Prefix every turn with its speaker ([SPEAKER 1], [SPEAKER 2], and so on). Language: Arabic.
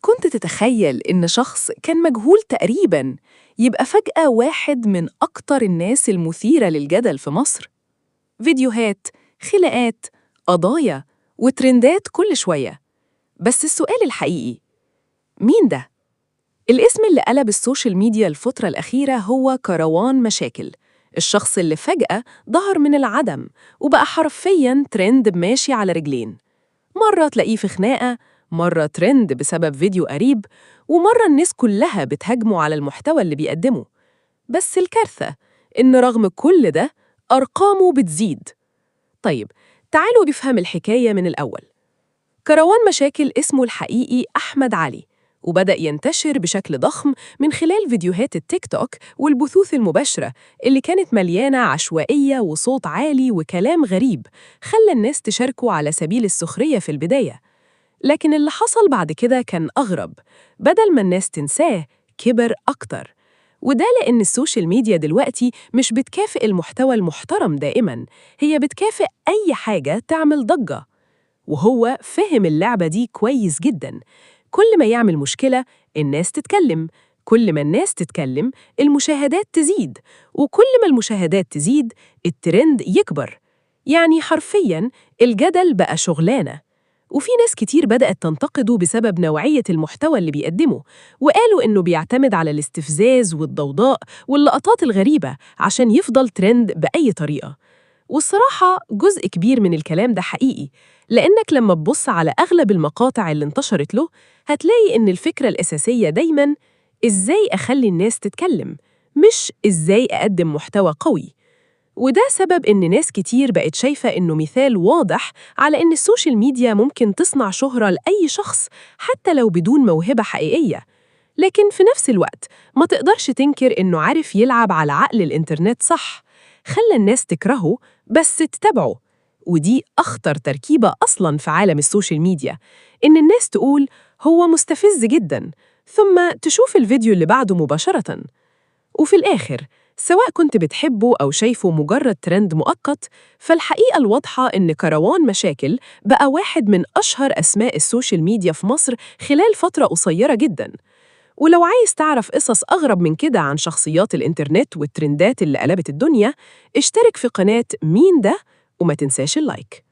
[SPEAKER 1] كنت تتخيل إن شخص كان مجهول تقريباً يبقى فجأة واحد من أكتر الناس المثيرة للجدل في مصر؟ فيديوهات، خناقات، قضايا وترندات كل شوية. بس السؤال الحقيقي، مين ده؟ الاسم اللي قلب السوشيال ميديا الفترة الأخيرة هو كروان مشاكل، الشخص اللي فجأة ظهر من العدم وبقى حرفياً ترند ماشي على رجلين. مرة تلاقيه في خناقة، مرة ترند بسبب فيديو قريب، ومرة الناس كلها بتهاجمه على المحتوى اللي بيقدمه. بس الكارثة إن رغم كل ده أرقامه بتزيد. طيب، تعالوا نفهم الحكاية من الأول. كروان مشاكل اسمه الحقيقي أحمد علي، وبدأ ينتشر بشكل ضخم من خلال فيديوهات التيك توك والبثوث المباشرة اللي كانت مليانة عشوائية وصوت عالي وكلام غريب خلى الناس تشاركه على سبيل السخرية في البداية. لكن اللي حصل بعد كده كان أغرب، بدل ما الناس تنساه كبر أكتر. وده لأن السوشيال ميديا دلوقتي مش بتكافئ المحتوى المحترم دائماً، هي بتكافئ أي حاجة تعمل ضجة. وهو فهم اللعبة دي كويس جداً. كل ما يعمل مشكلة الناس تتكلم، كل ما الناس تتكلم المشاهدات تزيد، وكل ما المشاهدات تزيد الترند يكبر. يعني حرفياً الجدل بقى شغلانة. وفي ناس كتير بدأت تنتقده بسبب نوعية المحتوى اللي بيقدمه، وقالوا إنه بيعتمد على الاستفزاز والضوضاء واللقطات الغريبة عشان يفضل ترند بأي طريقة. والصراحة جزء كبير من الكلام ده حقيقي، لأنك لما تبص على أغلب المقاطع اللي انتشرت له هتلاقي إن الفكرة الأساسية دايماً إزاي أخلي الناس تتكلم، مش إزاي أقدم محتوى قوي. وده سبب إن ناس كتير بقت شايفة إنه مثال واضح على إن السوشيال ميديا ممكن تصنع شهرة لأي شخص حتى لو بدون موهبة حقيقية. لكن في نفس الوقت ما تقدرش تنكر إنه عارف يلعب على عقل الإنترنت صح، خلى الناس تكرهه بس تتابعه. ودي أخطر تركيبة أصلاً في عالم السوشيال ميديا، إن الناس تقول هو مستفز جداً ثم تشوف الفيديو اللي بعده مباشرةً. وفي الآخر، سواء كنت بتحبه أو شايفه مجرد ترند مؤقت، فالحقيقة الواضحة إن كروان مشاكل بقى واحد من أشهر أسماء السوشيال ميديا في مصر خلال فترة قصيرة جداً. ولو عايز تعرف قصص أغرب من كده عن شخصيات الإنترنت والترندات اللي قلبت الدنيا، اشترك في قناة مين ده وما تنساش اللايك.